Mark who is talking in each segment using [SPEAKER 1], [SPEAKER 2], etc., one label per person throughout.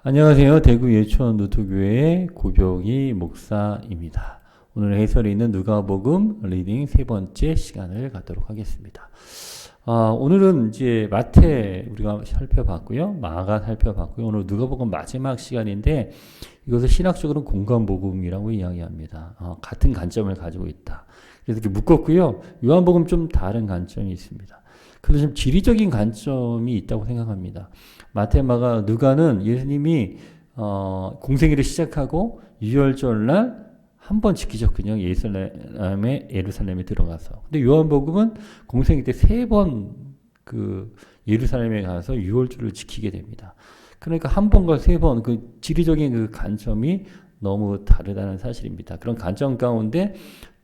[SPEAKER 1] 안녕하세요. 대구 예천 노토교회 고병희 목사입니다. 오늘 해설에 있는 누가복음 리딩 세 번째 시간을 갖도록 하겠습니다. 오늘은 이제 마태 우리가 살펴봤고요. 마가 살펴봤고요. 오늘 누가복음 마지막 시간인데 이것을 신학적으로는 공간복음이라고 이야기합니다. 같은 관점을 가지고 있다. 그래서 이렇게 묶었고요. 요한복음 좀 다른 관점이 있습니다. 그래서 좀 지리적인 관점이 있다고 생각합니다. 마태, 마가, 누가는 예수님이 공생애를 시작하고 유월절날 한 번 지키셨거든요. 예루살렘에 들어가서. 근데 요한복음은 공생애 때 세 번 그 예루살렘에 가서 유월절을 지키게 됩니다. 그러니까 한 번과 세 번 그 지리적인 그 관점이 너무 다르다는 사실입니다. 그런 관점 가운데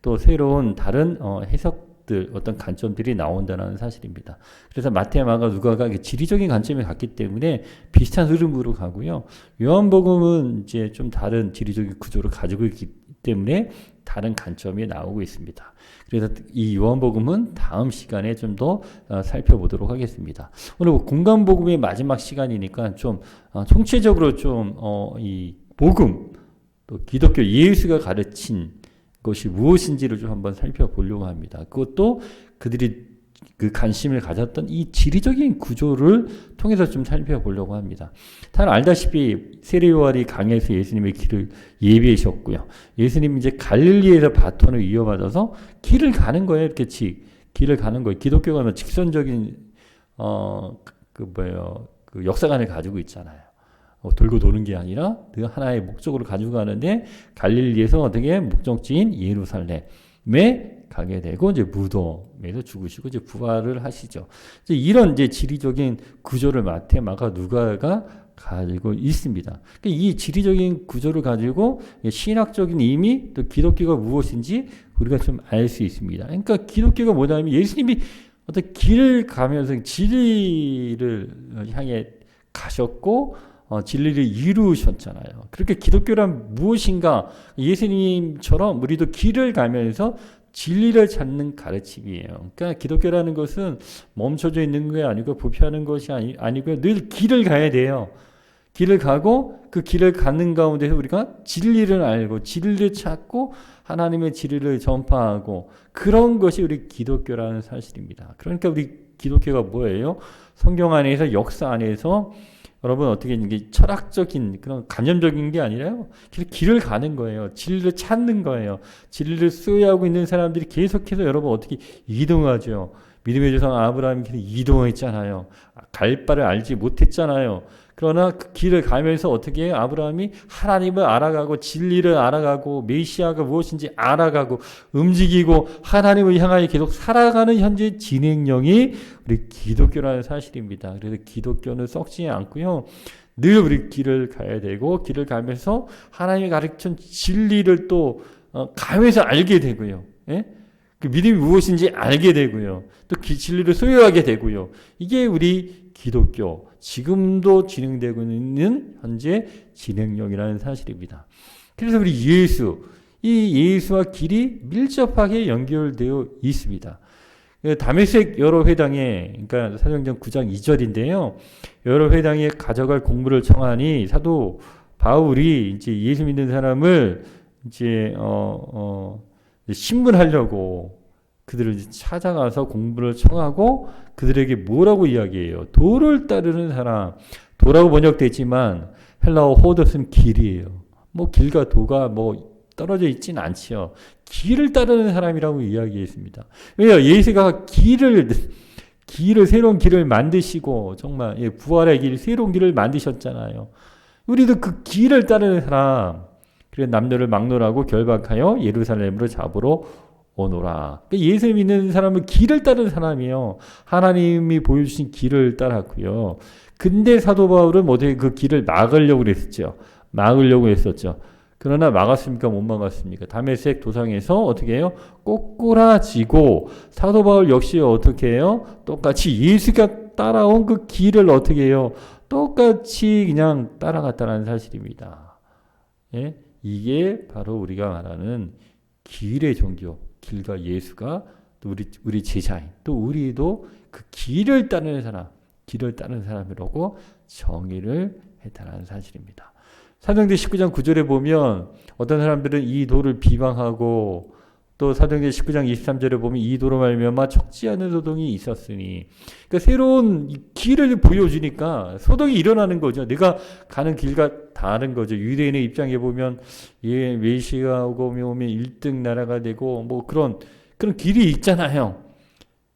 [SPEAKER 1] 또 새로운 다른 해석들 어떤 관점들이 나온다는 사실입니다. 그래서 마태, 마가, 누가가 지리적인 관점이 같기 때문에 비슷한 흐름으로 가고요. 요한복음은 이제 좀 다른 지리적인 구조를 가지고 있기 때문에 다른 관점이 나오고 있습니다. 그래서 이 요한복음은 다음 시간에 좀 더 살펴보도록 하겠습니다. 오늘 공간복음의 마지막 시간이니까 좀 총체적으로 좀 이 복음 또 기독교 예수가 가르친 것이 무엇인지를 좀 한번 살펴보려고 합니다. 그것도 그들이 그 관심을 가졌던 이 지리적인 구조를 통해서 좀 살펴보려고 합니다. 다 알다시피 세례요한이 강에서 예수님의 길을 예비하셨고요. 예수님이 이제 갈릴리에서 바톤을 이어받아서 길을 가는 거예요. 이렇게 길을 가는 거예요. 기독교가 직선적인 그 역사관을 가지고 있잖아요. 돌고 도는 게 아니라 그 하나의 목적으로 가지고 가는데 갈릴리에서 어떻게 목적지인 예루살렘에 가게 되고 이제 무덤에서 죽으시고 이제 부활을 하시죠. 이제 이런 이제 지리적인 구조를 마태, 마가, 누가가 가지고 있습니다. 그러니까 이 지리적인 구조를 가지고 신학적인 의미 또 기독교가 무엇인지 우리가 좀 알 수 있습니다. 그러니까 기독교가 뭐냐면 예수님이 어떤 길을 가면서 진리를 향해 가셨고 진리를 이루셨잖아요. 그렇게 기독교란 무엇인가? 예수님처럼 우리도 길을 가면서 진리를 찾는 가르침이에요. 그러니까 기독교라는 것은 멈춰져 있는 게 아니고 부패하는 것이 아니고요. 늘 길을 가야 돼요. 길을 가고 그 길을 가는 가운데서 우리가 진리를 알고 진리를 찾고 하나님의 진리를 전파하고 그런 것이 우리 기독교라는 사실입니다. 그러니까 우리 기독교가 뭐예요? 성경 안에서 역사 안에서 여러분 어떻게 이게 철학적인 그런 관념적인 게 아니라요. 길을 가는 거예요. 진리를 찾는 거예요. 진리를 수요하고 있는 사람들이 계속해서 여러분 어떻게 이동하죠. 믿음의 조상 아브라함이 이동했잖아요. 갈 바를 알지 못했잖아요. 그러나 그 길을 가면서 어떻게 해요? 아브라함이 하나님을 알아가고 진리를 알아가고 메시아가 무엇인지 알아가고 움직이고 하나님을 향하여 계속 살아가는 현재 진행령이 우리 기독교라는 사실입니다. 그래서 기독교는 썩지 않고요. 늘 우리 길을 가야 되고 길을 가면서 하나님이 가르친 진리를 또 가면서 알게 되고요. 예? 그 믿음이 무엇인지 알게 되고요. 또 진리를 소유하게 되고요. 이게 우리 기독교 지금도 진행되고 있는 현재 진행령이라는 사실입니다. 그래서 우리 이 예수와 길이 밀접하게 연결되어 있습니다. 다메섹 여러 회당에 그러니까 사도행전 9장 2절인데요. 여러 회당에 가져갈 공물을 청하니 사도 바울이 이제 예수 믿는 사람을 이제 신문하려고 그들을 찾아가서 공부를 청하고 그들에게 뭐라고 이야기해요? 도를 따르는 사람. 도라고 번역되어 있지만 헬라어 호도스는 길이에요. 뭐 길과 도가 뭐 떨어져 있지는 않지요. 길을 따르는 사람이라고 이야기했습니다. 왜냐? 예수가 새로운 길을 만드시고 정말 부활의 길, 새로운 길을 만드셨잖아요. 우리도 그 길을 따르는 사람. 그래서 남녀를 막론하고 결박하여 예루살렘으로 잡으러 오노라. 예수 믿는 사람은 길을 따르는 사람이에요. 하나님이 보여주신 길을 따랐고요. 근데 사도 바울은 어떻게 그 길을 막으려고 했었죠. 그러나 막았습니까? 못 막았습니까? 다메섹 도상에서 어떻게 해요? 꼬꾸라지고 사도 바울 역시 어떻게 해요? 똑같이 예수가 따라온 그 길을 어떻게 해요? 똑같이 그냥 따라갔다는 사실입니다. 예? 이게 바로 우리가 말하는 길의 종교. 길과 예수가 또 우리 제자인 또 우리도 그 길을 따르는 사람이라고 정의를 했다는 사실입니다. 사도행전 19장 9절에 보면 어떤 사람들은 이 도를 비방하고 또 사도행전 19장 23절에 보면 이 도로 말미암아 척지 않은 소동이 있었으니, 그러니까 새로운 길을 보여주니까 소동이 일어나는 거죠. 내가 가는 길과 다른 거죠. 유대인의 입장에 보면 메시아가 오면 1등 나라가 되고 뭐 그런 길이 있잖아요.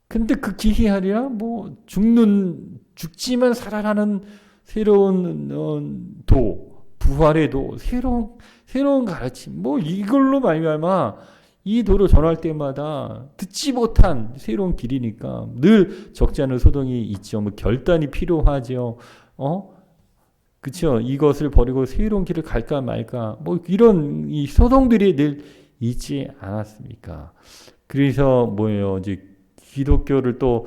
[SPEAKER 1] 근데 그 길이 아니라 뭐 죽지만 살아나는 새로운 도, 부활의 도, 새로운 가르침, 뭐 이걸로 말미암아 이 도로 전할 때마다 듣지 못한 새로운 길이니까 늘 적지 않은 소동이 있죠. 뭐 결단이 필요하죠. 그렇죠. 이것을 버리고 새로운 길을 갈까 말까, 뭐 이런 이 소동들이 늘 있지 않았습니까? 그래서 뭐예요? 이제 기독교를 또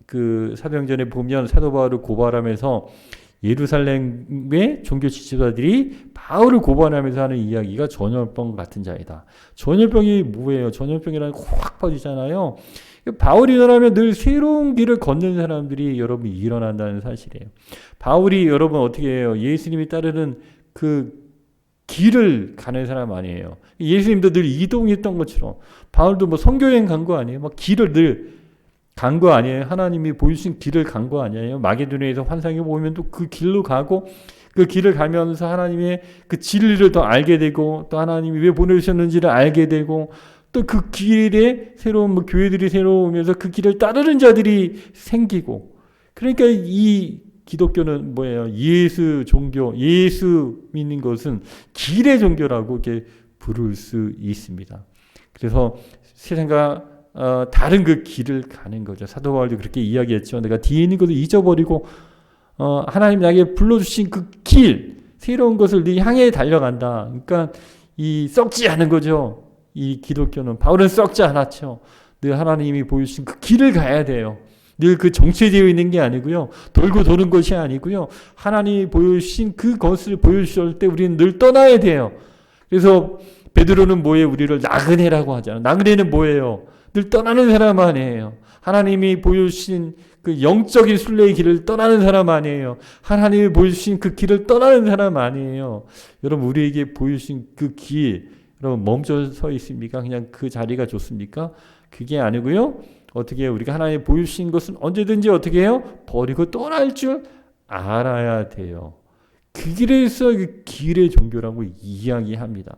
[SPEAKER 1] 그 사도행전에 보면 사도 바울을 고발하면서 예루살렘의 종교 지도자들이 바울을 고발하면서 하는 이야기가 전염병 같은 자이다. 전염병이 뭐예요? 전염병이라는 게 확 퍼지잖아요. 바울이 일어나면 늘 새로운 길을 걷는 사람들이 여러분 일어난다는 사실이에요. 바울이 여러분 어떻게 해요? 예수님이 따르는 그 길을 가는 사람 아니에요. 예수님도 늘 이동했던 것처럼 바울도 뭐 선교여행 간 거 아니에요? 막 길을 늘 간 거 아니에요? 하나님이 보여주신 길을 간 거 아니에요? 마게도냐에서 환상이 보이면 또 그 길로 가고 그 길을 가면서 하나님의 그 진리를 더 알게 되고 또 하나님이 왜 보내주셨는지를 알게 되고 또 그 길에 새로운 뭐 교회들이 새로 오면서 그 길을 따르는 자들이 생기고, 그러니까 이 기독교는 뭐예요? 예수 종교, 예수 믿는 것은 길의 종교라고 이렇게 부를 수 있습니다. 그래서 세상과 다른 그 길을 가는 거죠. 사도 바울도 그렇게 이야기했죠. 내가 뒤에 있는 것을 잊어버리고 하나님 나에게 불러주신 그 길, 새로운 것을 네 향해 달려간다. 그러니까 이 썩지 않은 거죠. 이 기독교는 바울은 썩지 않았죠. 늘 하나님이 보여주신 그 길을 가야 돼요. 늘 그 정체되어 있는 게 아니고요. 돌고 도는 것이 아니고요. 하나님이 보여주신 그것을 보여주실 때 우리는 늘 떠나야 돼요. 그래서 베드로는 뭐예요? 우리를 나그네라고 하잖아요. 나그네는 뭐예요? 늘 떠나는 사람 아니에요. 하나님이 보여주신 그 영적인 순례의 길을 떠나는 사람 아니에요. 하나님이 보여주신 그 길을 떠나는 사람 아니에요. 여러분 우리에게 보여주신 그 길, 여러분 멈춰 서 있습니까? 그냥 그 자리가 좋습니까? 그게 아니고요. 어떻게 해요? 우리가 하나님이 보여주신 것은 언제든지 어떻게 해요? 버리고 떠날 줄 알아야 돼요. 그 길에서 그 길의 종교라고 이야기합니다.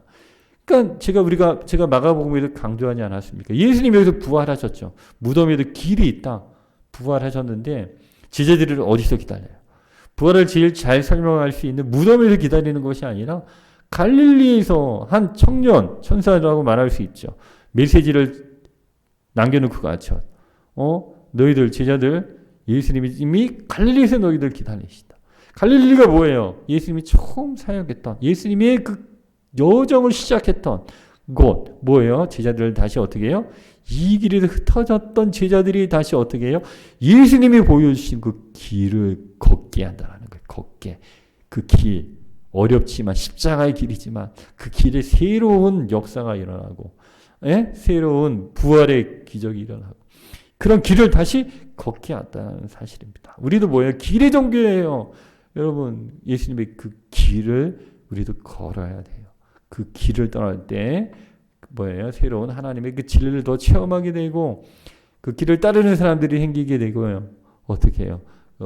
[SPEAKER 1] 그러니까 제가 마가복음에도 강조하지 않았습니까? 예수님이 여기서 부활하셨죠. 무덤에도 길이 있다. 부활하셨는데 제자들을 어디서 기다려요? 부활을 제일 잘 설명할 수 있는 무덤에서 기다리는 것이 아니라 갈릴리에서 한 청년, 천사라고 말할 수 있죠. 메시지를 남겨놓고 가죠. 너희들 제자들 예수님이 이미 갈릴리에서 너희들 기다리시다. 갈릴리가 뭐예요? 예수님이 처음 사역했던, 예수님의 그 여정을 시작했던 곳 뭐예요? 제자들을 다시 어떻게 해요? 이 길에서 흩어졌던 제자들이 다시 어떻게 해요? 예수님이 보여주신 그 길을 걷게 한다는 거예요. 걷게. 그 길, 어렵지만 십자가의 길이지만 그 길에 새로운 역사가 일어나고, 새로운 부활의 기적이 일어나고, 그런 길을 다시 걷게 한다는 사실입니다. 우리도 뭐예요? 길의 종교예요. 여러분 예수님의 그 길을 우리도 걸어야 돼요. 그 길을 떠날 때 뭐예요? 새로운 하나님의 그 진리를 더 체험하게 되고 그 길을 따르는 사람들이 생기게 되고요. 어떻게 해요?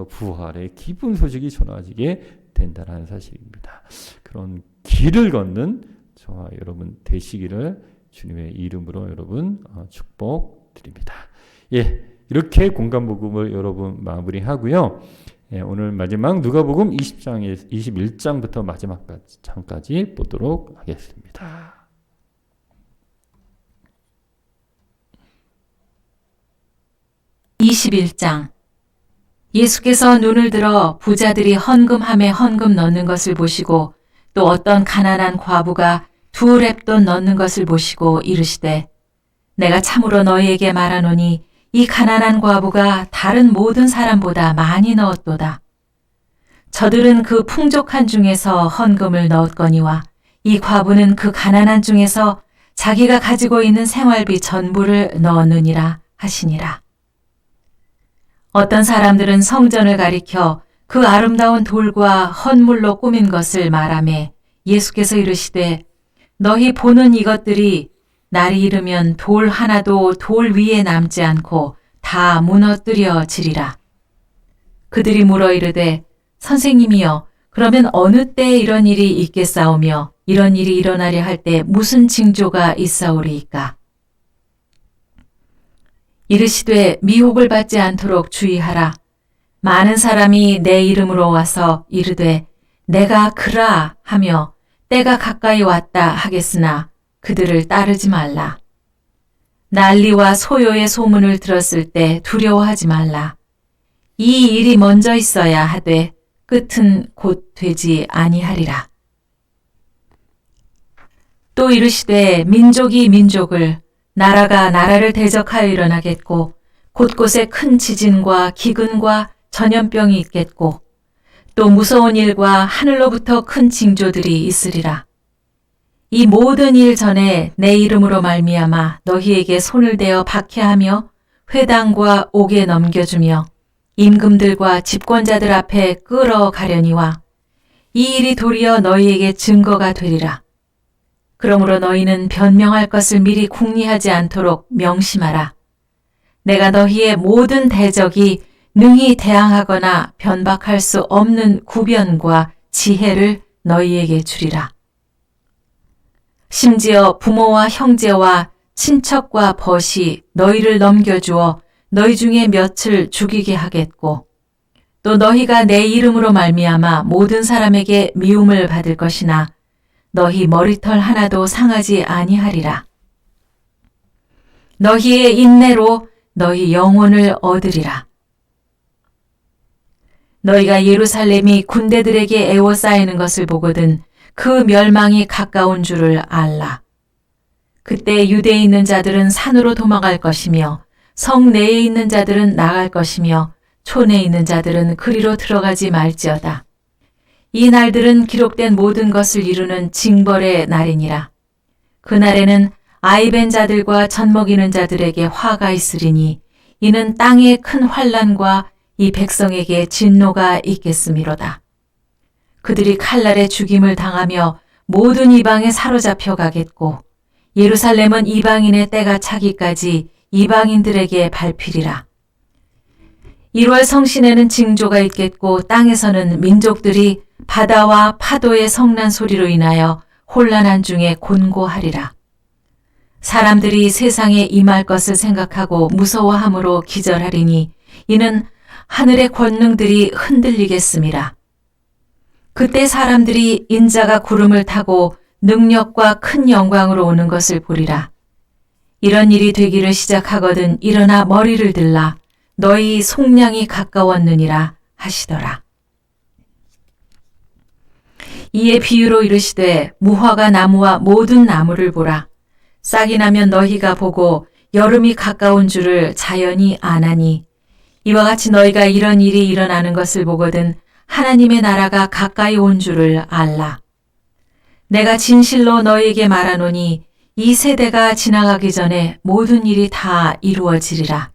[SPEAKER 1] 부활의 기쁜 소식이 전해지게 된다는 사실입니다. 그런 길을 걷는 저와 여러분 되시기를 주님의 이름으로 여러분 축복드립니다. 예, 이렇게 공간복음을 여러분 마무리하고요. 예, 오늘 마지막 누가복음 21장부터 마지막 장까지 보도록 하겠습니다.
[SPEAKER 2] (21장) 예수께서 눈을 들어 부자들이 헌금함에 헌금 넣는 것을 보시고 또 어떤 가난한 과부가 2렙돈 넣는 것을 보시고 이르시되 내가 참으로 너희에게 말하노니 이 가난한 과부가 다른 모든 사람보다 많이 넣었도다. 저들은 그 풍족한 중에서 헌금을 넣었거니와 이 과부는 그 가난한 중에서 자기가 가지고 있는 생활비 전부를 넣었느니라 하시니라. 어떤 사람들은 성전을 가리켜 그 아름다운 돌과 헌물로 꾸민 것을 말하매 예수께서 이르시되 너희 보는 이것들이 날이 이르면 돌 하나도 돌 위에 남지 않고 다 무너뜨려지리라. 그들이 물어 이르되 선생님이여 그러면 어느 때에 이런 일이 있겠사오며 이런 일이 일어나려 할 때 무슨 징조가 있사오리이까? 이르시되 미혹을 받지 않도록 주의하라. 많은 사람이 내 이름으로 와서 이르되 내가 그라 하며 때가 가까이 왔다 하겠으나 그들을 따르지 말라. 난리와 소요의 소문을 들었을 때 두려워하지 말라. 이 일이 먼저 있어야 하되 끝은 곧 되지 아니하리라. 또 이르시되 민족이 민족을 나라가 나라를 대적하여 일어나겠고 곳곳에 큰 지진과 기근과 전염병이 있겠고 또 무서운 일과 하늘로부터 큰 징조들이 있으리라. 이 모든 일 전에 내 이름으로 말미암아 너희에게 손을 대어 박해하며 회당과 옥에 넘겨주며 임금들과 집권자들 앞에 끌어가려니와 이 일이 도리어 너희에게 증거가 되리라. 그러므로 너희는 변명할 것을 미리 궁리하지 않도록 명심하라. 내가 너희의 모든 대적이 능히 대항하거나 변박할 수 없는 구변과 지혜를 너희에게 주리라. 심지어 부모와 형제와 친척과 벗이 너희를 넘겨주어 너희 중에 몇을 죽이게 하겠고 또 너희가 내 이름으로 말미암아 모든 사람에게 미움을 받을 것이나 너희 머리털 하나도 상하지 아니하리라. 너희의 인내로 너희 영혼을 얻으리라. 너희가 예루살렘이 군대들에게 애워싸이는 것을 보거든 그 멸망이 가까운 줄을 알라. 그때 유대에 있는 자들은 산으로 도망갈 것이며 성 내에 있는 자들은 나갈 것이며 촌에 있는 자들은 그리로 들어가지 말지어다. 이 날들은 기록된 모든 것을 이루는 징벌의 날이니라. 그날에는 아이벤 자들과 젖먹이는 자들에게 화가 있으리니 이는 땅에 큰 환난과 이 백성에게 진노가 있겠음이로다. 그들이 칼날에 죽임을 당하며 모든 이방에 사로잡혀 가겠고 예루살렘은 이방인의 때가 차기까지 이방인들에게 밟히리라. 1월 성신에는 징조가 있겠고 땅에서는 민족들이 바다와 파도의 성난 소리로 인하여 혼란한 중에 곤고하리라. 사람들이 세상에 임할 것을 생각하고 무서워함으로 기절하리니 이는 하늘의 권능들이 흔들리겠음이라. 그때 사람들이 인자가 구름을 타고 능력과 큰 영광으로 오는 것을 보리라. 이런 일이 되기를 시작하거든 일어나 머리를 들라 너희 속량이 가까웠느니라 하시더라. 이에 비유로 이르시되 무화과 나무와 모든 나무를 보라. 싹이 나면 너희가 보고 여름이 가까운 줄을 자연히 아나니 이와 같이 너희가 이런 일이 일어나는 것을 보거든 하나님의 나라가 가까이 온 줄을 알라. 내가 진실로 너희에게 말하노니 이 세대가 지나가기 전에 모든 일이 다 이루어지리라.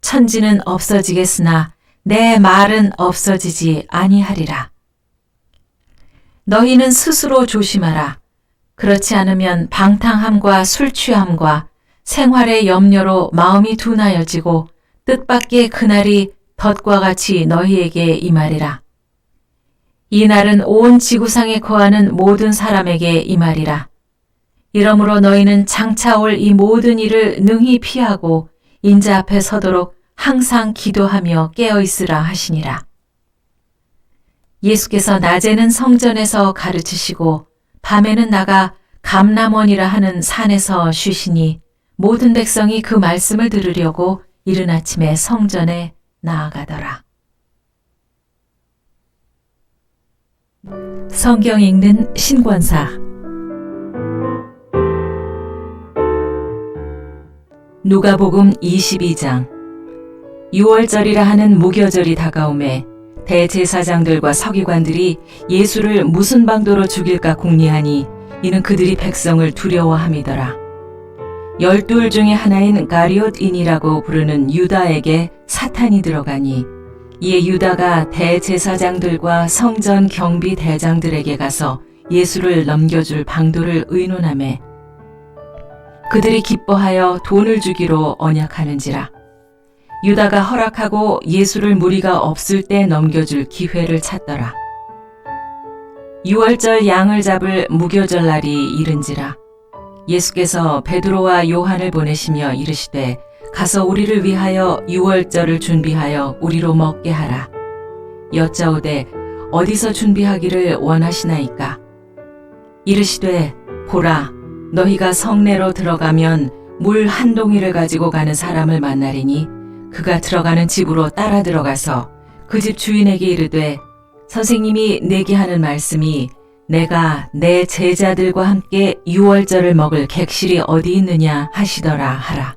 [SPEAKER 2] 천지는 없어지겠으나 내 말은 없어지지 아니하리라. 너희는 스스로 조심하라. 그렇지 않으면 방탕함과 술 취함과 생활의 염려로 마음이 둔하여지고 뜻밖의 그날이 덫과 같이 너희에게 임하리라. 이 날은 온 지구상에 거하는 모든 사람에게 임하리라. 이러므로 너희는 장차 올 이 모든 일을 능히 피하고 인자 앞에 서도록 항상 기도하며 깨어있으라 하시니라. 예수께서 낮에는 성전에서 가르치시고 밤에는 나가 감람원이라 하는 산에서 쉬시니 모든 백성이 그 말씀을 들으려고 이른 아침에 성전에 나아가더라. 성경 읽는 신권사. 누가복음 22장. 6월절이라 하는 무교절이 다가오매 대제사장들과 서기관들이 예수를 무슨 방도로 죽일까 궁리하니 이는 그들이 백성을 두려워함이더라. 12을 중에 하나인 가리옷인이라고 부르는 유다에게 사탄이 들어가니 이에 유다가 대제사장들과 성전 경비 대장들에게 가서 예수를 넘겨줄 방도를 의논하매 그들이 기뻐하여 돈을 주기로 언약하는지라. 유다가 허락하고 예수를 무리가 없을 때 넘겨줄 기회를 찾더라. 유월절 양을 잡을 무교절 날이 이른지라. 예수께서 베드로와 요한을 보내시며 이르시되 가서 우리를 위하여 유월절을 준비하여 우리로 먹게 하라. 여짜오되 어디서 준비하기를 원하시나이까? 이르시되 보라, 너희가 성내로 들어가면 물 한 동이를 가지고 가는 사람을 만나리니 그가 들어가는 집으로 따라 들어가서 그 집 주인에게 이르되 선생님이 내게 하는 말씀이 내가 내 제자들과 함께 유월절을 먹을 객실이 어디 있느냐 하시더라 하라.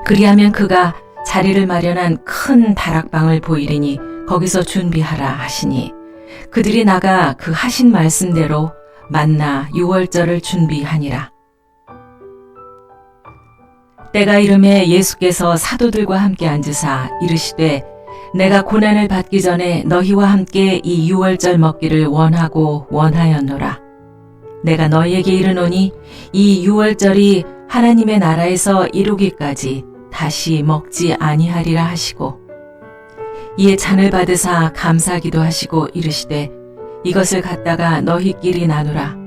[SPEAKER 2] 그리하면 그가 자리를 마련한 큰 다락방을 보이리니 거기서 준비하라 하시니 그들이 나가 그 하신 말씀대로 만나 유월절을 준비하니라. 때가 이름에 예수께서 사도들과 함께 앉으사 이르시되 내가 고난을 받기 전에 너희와 함께 이 유월절 먹기를 원하고 원하였노라. 내가 너희에게 이르노니 이 유월절이 하나님의 나라에서 이루기까지 다시 먹지 아니하리라 하시고 이에 잔을 받으사 감사기도 하시고 이르시되 이것을 갖다가 너희끼리 나누라.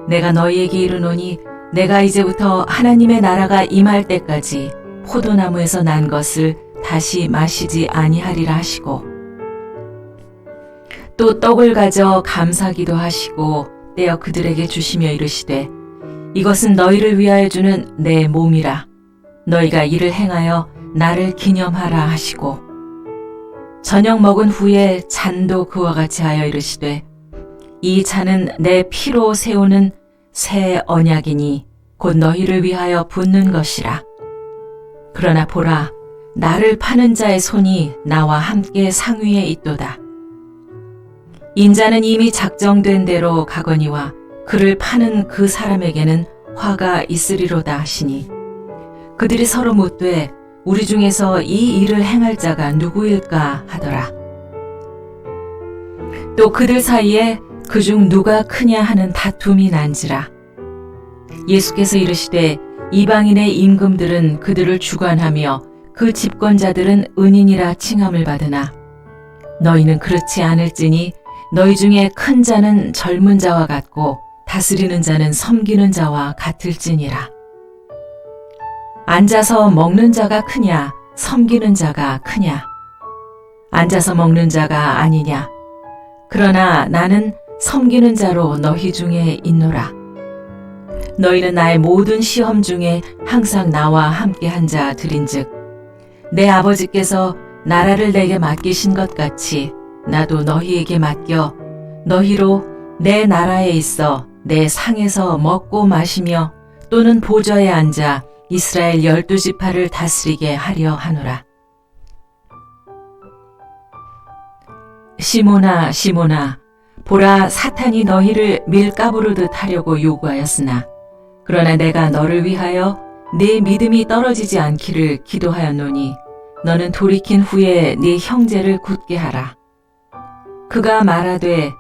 [SPEAKER 2] 내가 너희에게 이르노니 내가 이제부터 하나님의 나라가 임할 때까지 포도나무에서 난 것을 다시 마시지 아니하리라 하시고 또 떡을 가져 감사기도 하시고 떼어 그들에게 주시며 이르시되 이것은 너희를 위하여 주는 내 몸이라. 너희가 이를 행하여 나를 기념하라 하시고 저녁 먹은 후에 잔도 그와 같이 하여 이르시되 이 잔은 내 피로 세우는 새 언약이니 곧 너희를 위하여 붓는 것이라. 그러나 보라, 나를 파는 자의 손이 나와 함께 상위에 있도다. 인자는 이미 작정된 대로 가거니와 그를 파는 그 사람에게는 화가 있으리로다 하시니 그들이 서로 묻되 우리 중에서 이 일을 행할 자가 누구일까 하더라. 또 그들 사이에 그중 누가 크냐 하는 다툼이 난지라. 예수께서 이르시되 이방인의 임금들은 그들을 주관하며 그 집권자들은 은인이라 칭함을 받으나 너희는 그렇지 않을지니 너희 중에 큰 자는 젊은 자와 같고 다스리는 자는 섬기는 자와 같을지니라. 앉아서 먹는 자가 크냐 섬기는 자가 크냐? 앉아서 먹는 자가 아니냐? 그러나 나는 섬기는 자로 너희 중에 있노라. 너희는 나의 모든 시험 중에 항상 나와 함께 한 자들인즉 내 아버지께서 나라를 내게 맡기신 것 같이 나도 너희에게 맡겨 너희로 내 나라에 있어 내 상에서 먹고 마시며 또는 보좌에 앉아 이스라엘 12지파를 다스리게 하려 하노라. 시몬아 시몬아 보라 사탄이 너희를 밀가부르듯 하려고 요구하였으나 그러나 내가 너를 위하여 네 믿음이 떨어지지 않기를 기도하였노니 너는 돌이킨 후에 네 형제를 굳게 하라. 그가 말하되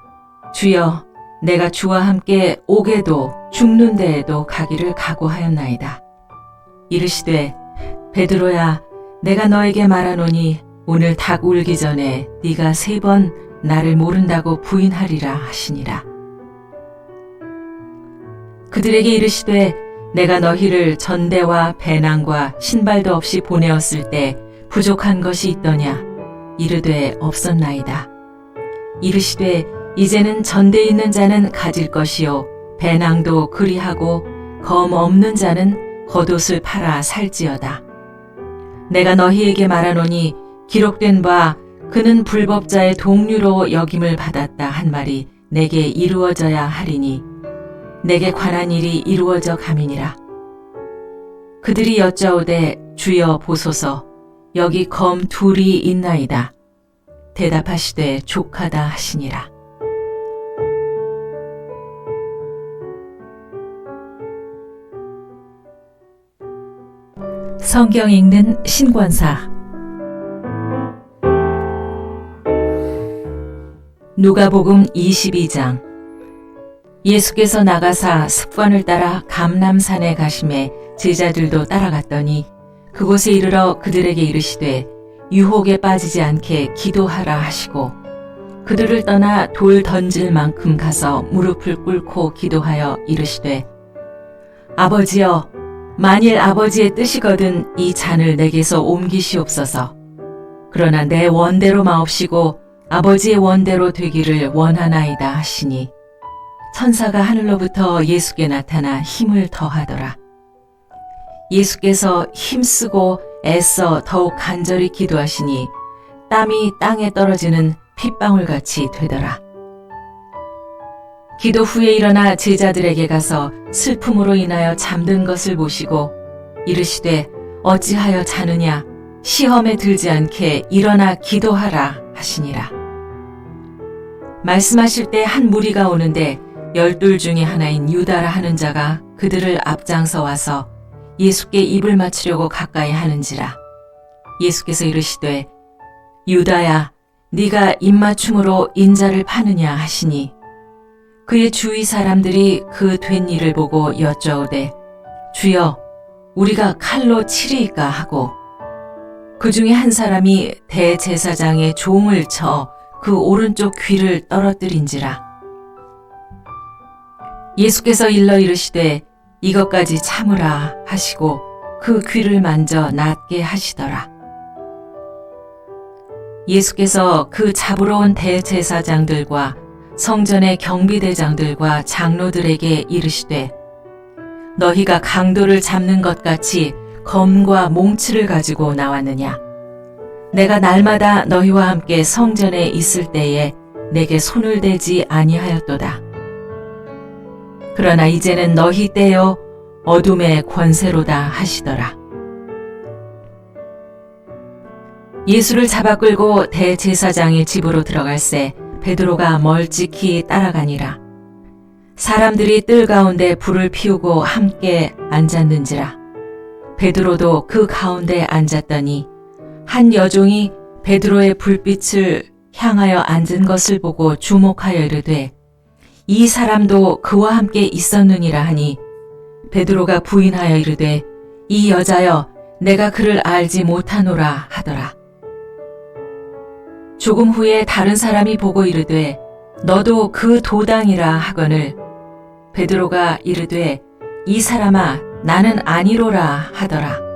[SPEAKER 2] 주여 내가 주와 함께 옥에도 죽는 데에도 가기를 각오하였나이다. 이르시되 베드로야 내가 너에게 말하노니 오늘 닭 울기 전에 네가 3번 나를 모른다고 부인하리라 하시니라. 그들에게 이르시되 내가 너희를 전대와 배낭과 신발도 없이 보내었을 때 부족한 것이 있더냐? 이르되 없었나이다. 이르시되 이제는 전대 있는 자는 가질 것이요 배낭도 그리하고 검 없는 자는 겉옷을 팔아 살지어다. 내가 너희에게 말하노니 기록된 바 그는 불법자의 동류로 여김을 받았다 한 말이 내게 이루어져야 하리니 내게 관한 일이 이루어져 가미니라. 그들이 여짜오되 주여 보소서 여기 검 2이 있나이다. 대답하시되 족하다 하시니라. 성경 읽는 신권사 누가복음 22장. 예수께서 나가사 습관을 따라 감람산에 가심에 제자들도 따라갔더니 그곳에 이르러 그들에게 이르시되 유혹에 빠지지 않게 기도하라 하시고 그들을 떠나 돌 던질 만큼 가서 무릎을 꿇고 기도하여 이르시되 아버지여, 만일 아버지의 뜻이거든 이 잔을 내게서 옮기시옵소서. 그러나 내 원대로 마옵시고 아버지의 원대로 되기를 원하나이다 하시니 천사가 하늘로부터 예수께 나타나 힘을 더하더라. 예수께서 힘쓰고 애써 더욱 간절히 기도하시니 땀이 땅에 떨어지는 핏방울같이 되더라. 기도 후에 일어나 제자들에게 가서 슬픔으로 인하여 잠든 것을 보시고 이르시되 어찌하여 자느냐 시험에 들지 않게 일어나 기도하라 하시니라. 말씀하실 때 한 무리가 오는데 12 중에 하나인 유다라 하는 자가 그들을 앞장서 와서 예수께 입을 맞추려고 가까이 하는지라. 예수께서 이르시되 유다야, 네가 입맞춤으로 인자를 파느냐 하시니 그의 주위 사람들이 그 된 일을 보고 여짜오되 주여, 우리가 칼로 치리이까 하고 그 중에 한 사람이 대제사장의 종을 쳐 그 오른쪽 귀를 떨어뜨린지라. 예수께서 일러 이르시되 이것까지 참으라 하시고 그 귀를 만져 낫게 하시더라. 예수께서 그 잡으러 온 대제사장들과 성전의 경비대장들과 장로들에게 이르시되 너희가 강도를 잡는 것 같이 검과 몽치를 가지고 나왔느냐? 내가 날마다 너희와 함께 성전에 있을 때에 내게 손을 대지 아니하였도다. 그러나 이제는 너희 때요 어둠의 권세로다 하시더라. 예수를 잡아 끌고 대제사장의 집으로 들어갈새 베드로가 멀찍이 따라가니라. 사람들이 뜰 가운데 불을 피우고 함께 앉았는지라. 베드로도 그 가운데 앉았더니 한 여종이 베드로의 불빛을 향하여 앉은 것을 보고 주목하여 이르되 이 사람도 그와 함께 있었느니라 하니 베드로가 부인하여 이르되 이 여자여 내가 그를 알지 못하노라 하더라. 조금 후에 다른 사람이 보고 이르되 너도 그 도당이라 하거늘 베드로가 이르되 이 사람아 나는 아니로라 하더라.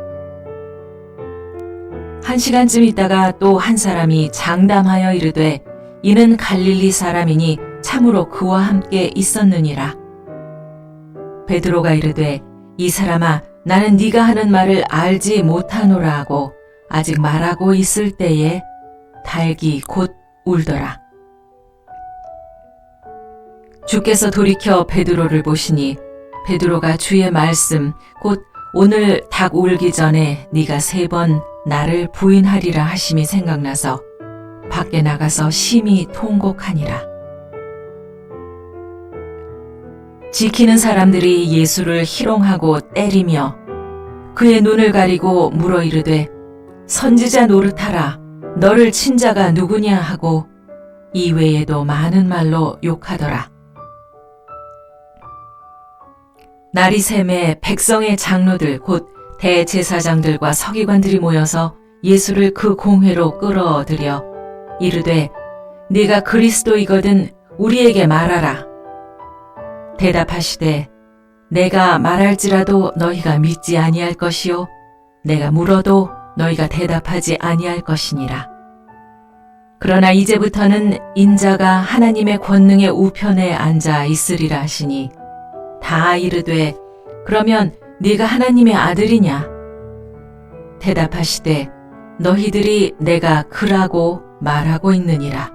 [SPEAKER 2] 1시간쯤 있다가 또 한 사람이 장담하여 이르되 이는 갈릴리 사람이니 참으로 그와 함께 있었느니라. 베드로가 이르되 이 사람아 나는 네가 하는 말을 알지 못하노라 하고 아직 말하고 있을 때에 닭이 곧 울더라. 주께서 돌이켜 베드로를 보시니 베드로가 주의 말씀 곧 오늘 닭 울기 전에 네가 3번 나를 부인하리라 하심이 생각나서 밖에 나가서 심히 통곡하니라. 지키는 사람들이 예수를 희롱하고 때리며 그의 눈을 가리고 물어 이르되 선지자 노릇하라 너를 친 자가 누구냐 하고 이외에도 많은 말로 욕하더라. 날이 새매 백성의 장로들 곧 대제사장들과 서기관들이 모여서 예수를 그 공회로 끌어들여 이르되 네가 그리스도이거든 우리에게 말하라. 대답하시되 내가 말할지라도 너희가 믿지 아니할 것이요 내가 물어도 너희가 대답하지 아니할 것이니라. 그러나 이제부터는 인자가 하나님의 권능의 우편에 앉아 있으리라 하시니 다 이르되 그러면 네가 하나님의 아들이냐? 대답하시되 너희들이 내가 그라고 말하고 있느니라.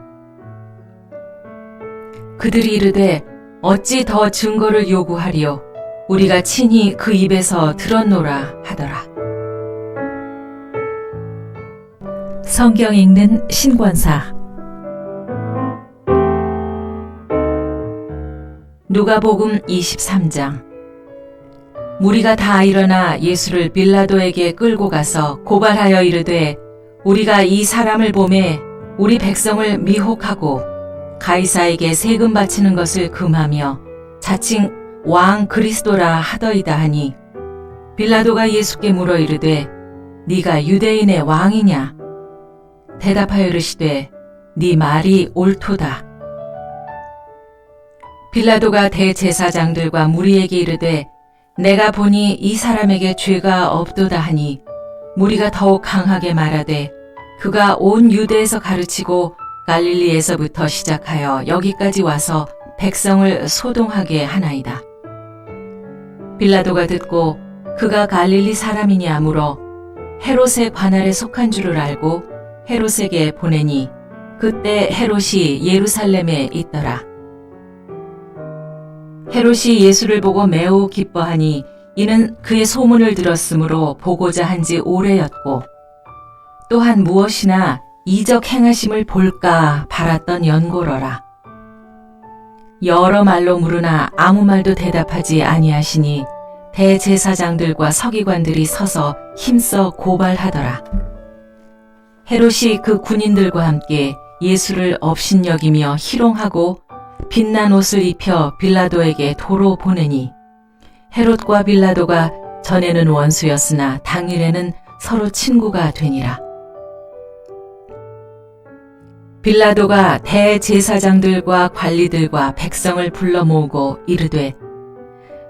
[SPEAKER 2] 그들이 이르되 어찌 더 증거를 요구하리요? 우리가 친히 그 입에서 들었노라 하더라. 성경 읽는 신권사. 누가복음 23장. 무리가 다 일어나 예수를 빌라도에게 끌고 가서 고발하여 이르되 우리가 이 사람을 보매 우리 백성을 미혹하고 가이사에게 세금 바치는 것을 금하며 자칭 왕 그리스도라 하더이다 하니 빌라도가 예수께 물어 이르되 네가 유대인의 왕이냐? 대답하여 이르시되 네 말이 옳도다. 빌라도가 대제사장들과 무리에게 이르되 내가 보니 이 사람에게 죄가 없도다 하니 무리가 더욱 강하게 말하되 그가 온 유대에서 가르치고 갈릴리에서부터 시작하여 여기까지 와서 백성을 소동하게 하나이다. 빌라도가 듣고 그가 갈릴리 사람이냐 물어 헤롯의 관할에 속한 줄을 알고 헤롯에게 보내니 그때 헤롯이 예루살렘에 있더라. 헤롯이 예수를 보고 매우 기뻐하니 이는 그의 소문을 들었으므로 보고자 한지 오래였고 또한 무엇이나 이적 행하심을 볼까 바랐던 연고로라. 여러 말로 물으나 아무 말도 대답하지 아니하시니 대제사장들과 서기관들이 서서 힘써 고발하더라. 헤롯이 그 군인들과 함께 예수를 업신여기며 희롱하고 빛난 옷을 입혀 빌라도에게 도로 보내니 헤롯과 빌라도가 전에는 원수였으나 당일에는 서로 친구가 되니라. 빌라도가 대제사장들과 관리들과 백성을 불러 모으고 이르되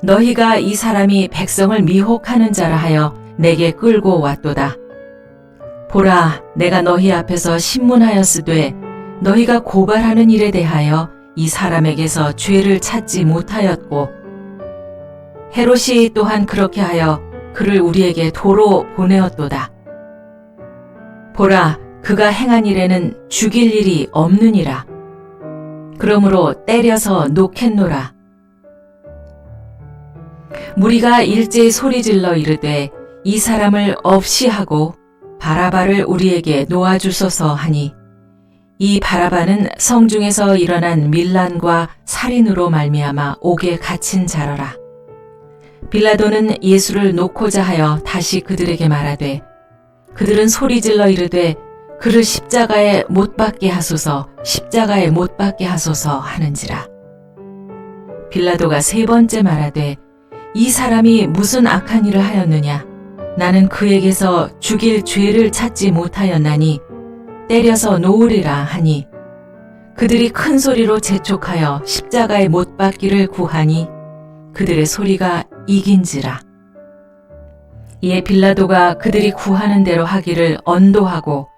[SPEAKER 2] 너희가 이 사람이 백성을 미혹하는 자라 하여 내게 끌고 왔도다. 보라, 내가 너희 앞에서 신문하였으되 너희가 고발하는 일에 대하여 이 사람에게서 죄를 찾지 못하였고 헤롯이 또한 그렇게 하여 그를 우리에게 도로 보내었도다. 보라, 그가 행한 일에는 죽일 일이 없느니라. 그러므로 때려서 놓겠노라. 무리가 일제히 소리질러 이르되 이 사람을 없이 하고 바라바를 우리에게 놓아주소서 하니 이 바라바는 성중에서 일어난 밀란과 살인으로 말미암아 옥에 갇힌 자러라. 빌라도는 예수를 놓고자 하여 다시 그들에게 말하되 그들은 소리질러 이르되 그를 십자가에 못 박게 하소서, 십자가에 못 박게 하소서 하는지라. 빌라도가 세 번째 말하되 이 사람이 무슨 악한 일을 하였느냐? 나는 그에게서 죽일 죄를 찾지 못하였나니 때려서 놓으리라 하니 그들이 큰 소리로 재촉하여 십자가에 못 박기를 구하니 그들의 소리가 이긴지라. 이에 빌라도가 그들이 구하는 대로 하기를 언도하고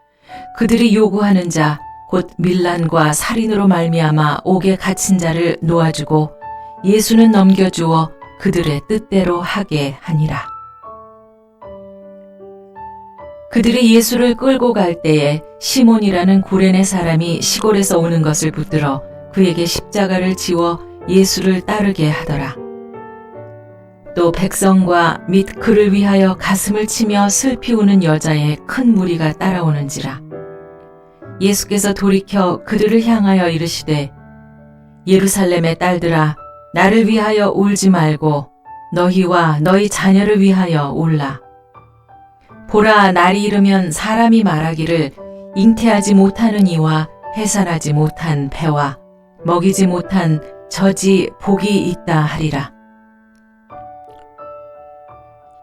[SPEAKER 2] 그들이 요구하는 자 곧 밀란과 살인으로 말미암아 옥에 갇힌 자를 놓아주고 예수는 넘겨주어 그들의 뜻대로 하게 하니라. 그들이 예수를 끌고 갈 때에 시몬이라는 구레네 사람이 시골에서 오는 것을 붙들어 그에게 십자가를 지워 예수를 따르게 하더라. 또 백성과 및 그를 위하여 가슴을 치며 슬피 우는 여자의 큰 무리가 따라오는지라. 예수께서 돌이켜 그들을 향하여 이르시되 예루살렘의 딸들아 나를 위하여 울지 말고 너희와 너희 자녀를 위하여 울라. 보라, 날이 이르면 사람이 말하기를 잉태하지 못하는 이와 해산하지 못한 배와 먹이지 못한 젖이 복이 있다 하리라.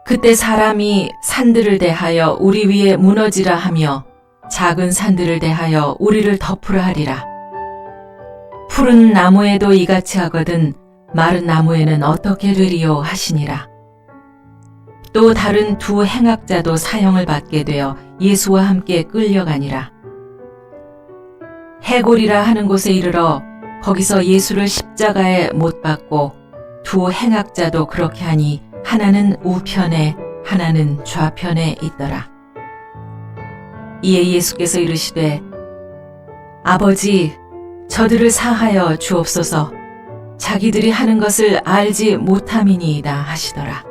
[SPEAKER 2] 그때 사람이 산들을 대하여 우리 위에 무너지라 하며 작은 산들을 대하여 우리를 덮으라 하리라. 푸른 나무에도 이같이 하거든 마른 나무에는 어떻게 되리요 하시니라. 또 다른 두 행악자도 사형을 받게 되어 예수와 함께 끌려가니라. 해골이라 하는 곳에 이르러 거기서 예수를 십자가에 못 박고 두 행악자도 그렇게 하니 하나는 우편에 하나는 좌편에 있더라. 이에 예수께서 이르시되 아버지 저들을 사하여 주옵소서 자기들이 하는 것을 알지 못함이니이다 하시더라.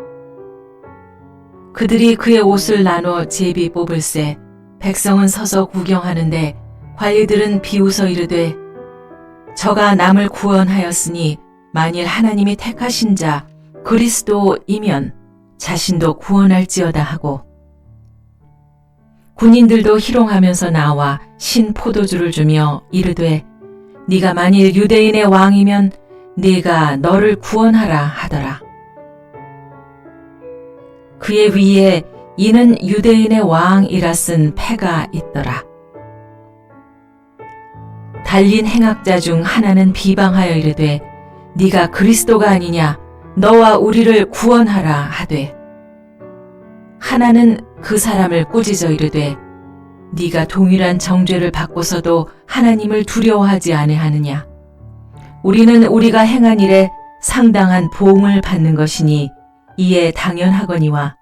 [SPEAKER 2] 그들이 그의 옷을 나눠 제비 뽑을새 백성은 서서 구경하는데 관리들은 비웃어 이르되 저가 남을 구원하였으니 만일 하나님이 택하신 자 그리스도이면 자신도 구원할지어다 하고 군인들도 희롱하면서 나와 신 포도주를 주며 이르되 네가 만일 유대인의 왕이면 네가 너를 구원하라 하더라. 그의 위에 이는 유대인의 왕이라 쓴 패가 있더라. 달린 행악자 중 하나는 비방하여 이르되 네가 그리스도가 아니냐 너와 우리를 구원하라 하되, 하나는 그 사람을 꾸짖어 이르되 네가 동일한 정죄를 받고서도 하나님을 두려워하지 아니하느냐. 우리는 우리가 행한 일에 상당한 보응을 받는 것이니 이에 당연하거니와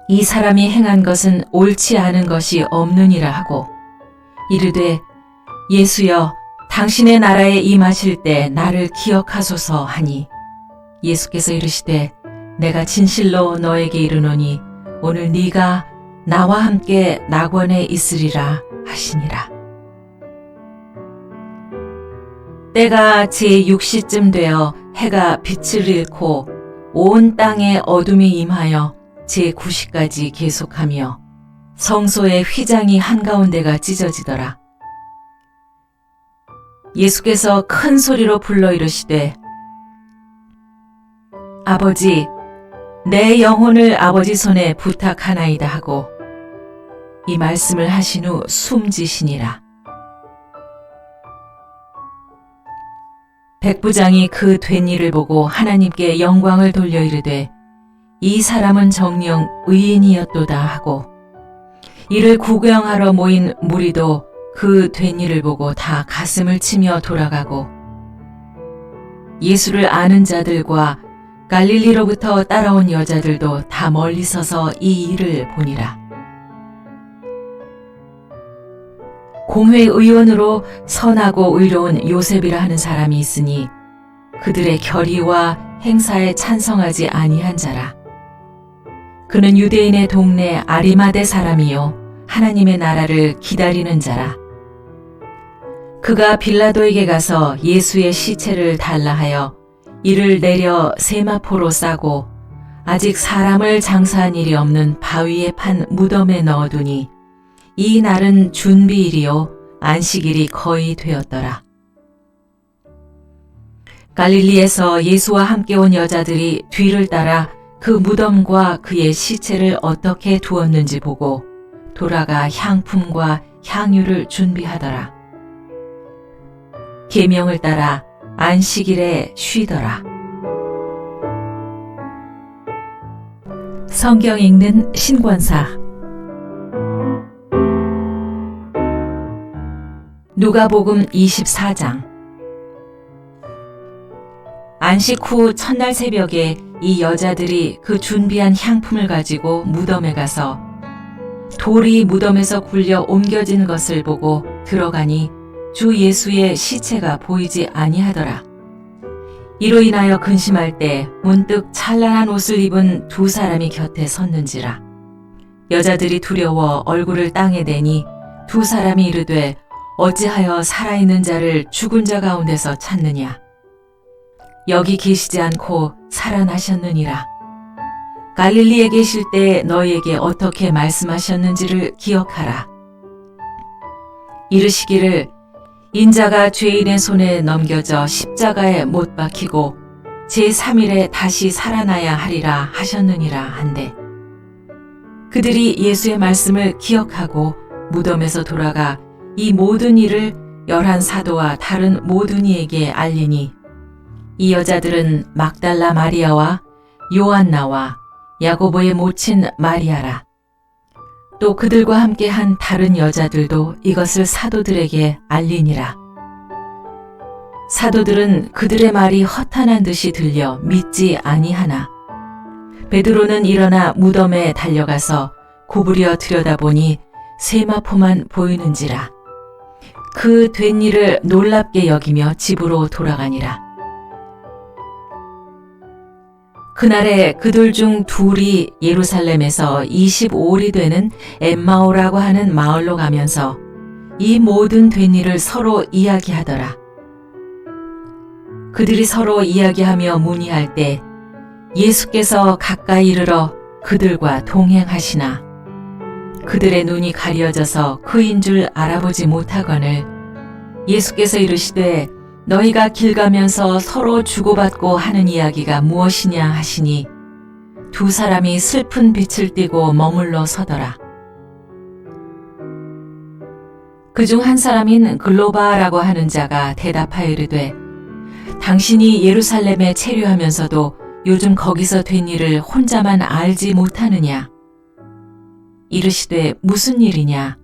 [SPEAKER 2] 이 사람이 행한 것은 옳지 않은 것이 없느니라 하고 이르되 예수여 당신의 나라에 임하실 때 나를 기억하소서 하니, 예수께서 이르시되 내가 진실로 너에게 이르노니 오늘 네가 나와 함께 낙원에 있으리라 하시니라. 때가 제6시쯤 되어 해가 빛을 잃고 온 땅에 어둠이 임하여 제9시까지 계속하며 성소의 휘장이 한가운데가 찢어지더라. 예수께서 큰 소리로 불러 이르시되 아버지 내 영혼을 아버지 손에 부탁하나이다 하고 이 말씀을 하신 후 숨지시니라. 백부장이 그 된 일을 보고 하나님께 영광을 돌려 이르되 이 사람은 정녕 의인이었도다 하고, 이를 구경하러 모인 무리도 그 된 일을 보고 다 가슴을 치며 돌아가고, 예수를 아는 자들과 갈릴리로부터 따라온 여자들도 다 멀리 서서 이 일을 보니라. 공회 의원으로 선하고 의로운 요셉이라 하는 사람이 있으니 그들의 결의와 행사에 찬성하지 아니한 자라. 그는 유대인의 동네 아리마대 사람이요 하나님의 나라를 기다리는 자라. 그가 빌라도에게 가서 예수의 시체를 달라 하여 이를 내려 세마포로 싸고 아직 사람을 장사한 일이 없는 바위에 판 무덤에 넣어두니 이 날은 준비일이요 안식일이 거의 되었더라. 갈릴리에서 예수와 함께 온 여자들이 뒤를 따라 그 무덤과 그의 시체를 어떻게 두었는지 보고 돌아가 향품과 향유를 준비하더라. 계명을 따라 안식일에 쉬더라. 성경 읽는 신권사. 누가복음 24장. 안식 후 첫날 새벽에 이 여자들이 그 준비한 향품을 가지고 무덤에 가서 돌이 무덤에서 굴려 옮겨진 것을 보고 들어가니 주 예수의 시체가 보이지 아니하더라. 이로 인하여 근심할 때 문득 찬란한 옷을 입은 두 사람이 곁에 섰는지라. 여자들이 두려워 얼굴을 땅에 대니 두 사람이 이르되 어찌하여 살아있는 자를 죽은 자 가운데서 찾느냐. 여기 계시지 않고 살아나셨느니라. 갈릴리에 계실 때 너희에게 어떻게 말씀하셨는지를 기억하라. 이르시기를 인자가 죄인의 손에 넘겨져 십자가에 못 박히고 제3일에 다시 살아나야 하리라 하셨느니라 한데, 그들이 예수의 말씀을 기억하고 무덤에서 돌아가 이 모든 일을 11 사도와 다른 모든 이에게 알리니, 이 여자들은 막달라 마리아와 요한나와 야고보의 모친 마리아라. 또 그들과 함께 한 다른 여자들도 이것을 사도들에게 알리니라. 사도들은 그들의 말이 허탄한 듯이 들려 믿지 아니하나 베드로는 일어나 무덤에 달려가서 구부려 들여다보니 세마포만 보이는지라. 그 된 일을 놀랍게 여기며 집으로 돌아가니라. 그날에 그들 중 둘이 예루살렘에서 25일이 되는 엠마오라고 하는 마을로 가면서 이 모든 된 일을 서로 이야기하더라. 그들이 서로 이야기하며 문의할 때 예수께서 가까이 이르러 그들과 동행하시나 그들의 눈이 가려져서 그인 줄 알아보지 못하거늘 예수께서 이르시되 너희가 길 가면서 서로 주고받고 하는 이야기가 무엇이냐 하시니 두 사람이 슬픈 빛을 띠고 머물러 서더라. 그중 한 사람인 글로바라고 하는 자가 대답하여 이르되 당신이 예루살렘에 체류하면서도 요즘 거기서 된 일을 혼자만 알지 못하느냐? 이르시되 무슨 일이냐?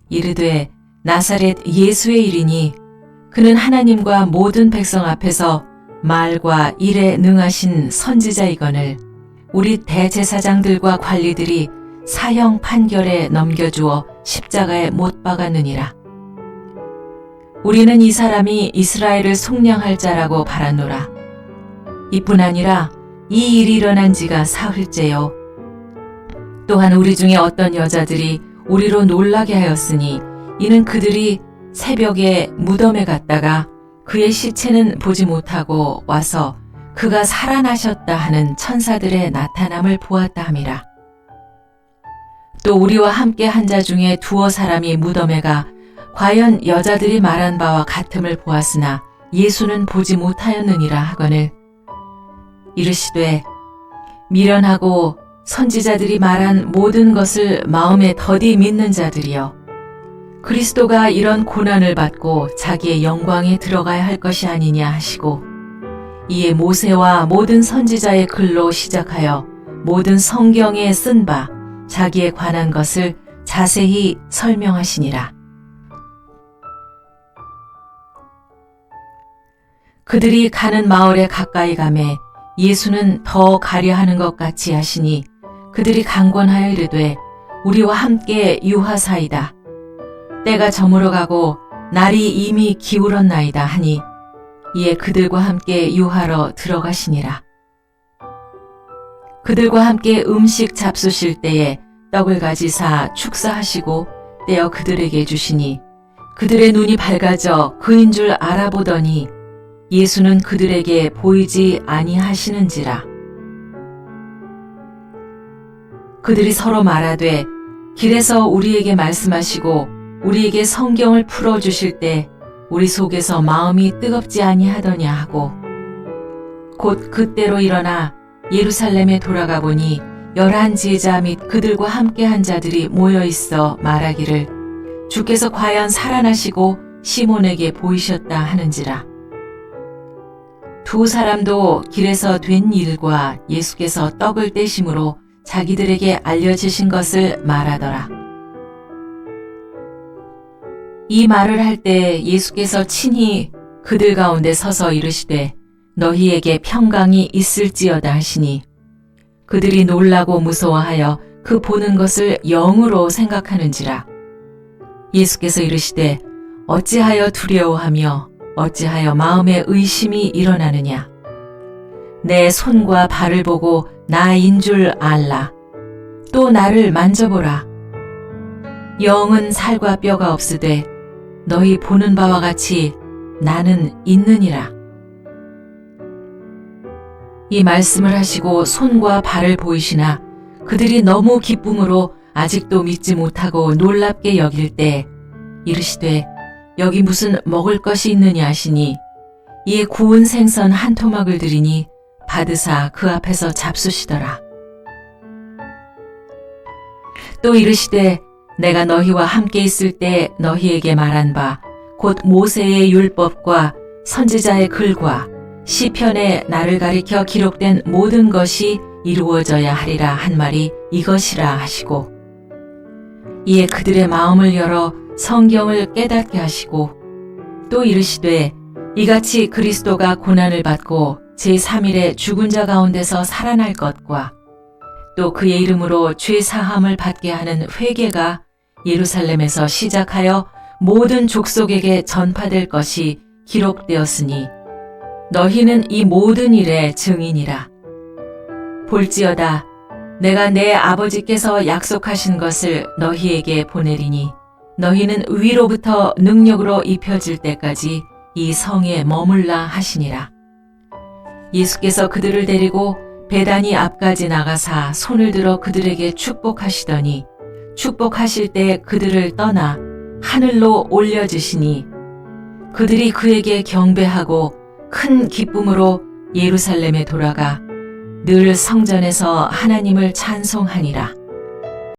[SPEAKER 2] 이르되 나사렛 예수의 일이니 그는 하나님과 모든 백성 앞에서 말과 일에 능하신 선지자이거늘 우리 대제사장들과 관리들이 사형 판결에 넘겨주어 십자가에 못 박았느니라. 우리는 이 사람이 이스라엘을 속량할 자라고 바라노라. 이뿐 아니라 이 일이 일어난 지가 사흘째요. 또한 우리 중에 어떤 여자들이 우리로 놀라게 하였으니 이는 그들이 새벽에 무덤에 갔다가 그의 시체는 보지 못하고 와서 그가 살아나셨다 하는 천사들의 나타남을 보았다 함이라. 또 우리와 함께 한 자 중에 두어 사람이 무덤에 가 과연 여자들이 말한 바와 같음을 보았으나 예수는 보지 못하였느니라 하거늘 이르시되 미련하고 선지자들이 말한 모든 것을 마음에 더디 믿는 자들이여 그리스도가 이런 고난을 받고 자기의 영광에 들어가야 할 것이 아니냐 하시고 이에 모세와 모든 선지자의 글로 시작하여 모든 성경에 쓴 바 자기에 관한 것을 자세히 설명하시니라. 그들이 가는 마을에 가까이 가매 예수는 더 가려 하는 것 같이 하시니 그들이 강권하여 이르되 우리와 함께 유하사이다. 때가 저물어 가고 날이 이미 기울었나이다 하니 이에 그들과 함께 유하러 들어가시니라. 그들과 함께 음식 잡수실 때에 떡을 가지사 축사하시고 떼어 그들에게 주시니 그들의 눈이 밝아져 그인 줄 알아보더니 예수는 그들에게 보이지 아니하시는지라. 그들이 서로 말하되 길에서 우리에게 말씀하시고 우리에게 성경을 풀어주실 때 우리 속에서 마음이 뜨겁지 아니하더냐 하고 곧 그때로 일어나 예루살렘에 돌아가 보니 11 제자 및 그들과 함께 한 자들이 모여있어 말하기를 주께서 과연 살아나시고 시몬에게 보이셨다 하는지라. 두 사람도 길에서 된 일과 예수께서 떡을 떼심으로 자기들에게 알려지신 것을 말하더라. 이 말을 할 때 예수께서 친히 그들 가운데 서서 이르시되 너희에게 평강이 있을지어다 하시니 그들이 놀라고 무서워하여 그 보는 것을 영으로 생각하는지라. 예수께서 이르시되 어찌하여 두려워하며 어찌하여 마음에 의심이 일어나느냐. 내 손과 발을 보고 나인 줄 알라. 또 나를 만져보라. 영은 살과 뼈가 없으되 너희 보는 바와 같이 나는 있느니라. 이 말씀을 하시고 손과 발을 보이시나 그들이 너무 기쁨으로 아직도 믿지 못하고 놀랍게 여길 때 이르시되 여기 무슨 먹을 것이 있느냐 하시니 이에 구운 생선 한 토막을 드리니 받으사 그 앞에서 잡수시더라. 또 이르시되 내가 너희와 함께 있을 때 너희에게 말한 바 곧 모세의 율법과 선지자의 글과 시편에 나를 가리켜 기록된 모든 것이 이루어져야 하리라 한 말이 이것이라 하시고 이에 그들의 마음을 열어 성경을 깨닫게 하시고 또 이르시되 이같이 그리스도가 고난을 받고 제3일에 죽은 자 가운데서 살아날 것과 또 그의 이름으로 죄 사함을 받게 하는 회개가 예루살렘에서 시작하여 모든 족속에게 전파될 것이 기록되었으니 너희는 이 모든 일의 증인이라. 볼지어다 내가 내 아버지께서 약속하신 것을 너희에게 보내리니 너희는 위로부터 능력으로 입혀질 때까지 이 성에 머물라 하시니라. 예수께서 그들을 데리고 베다니 앞까지 나가사 손을 들어 그들에게 축복하시더니 축복하실 때 그들을 떠나 하늘로 올려주시니 그들이 그에게 경배하고 큰 기쁨으로 예루살렘에 돌아가 늘 성전에서 하나님을 찬송하니라.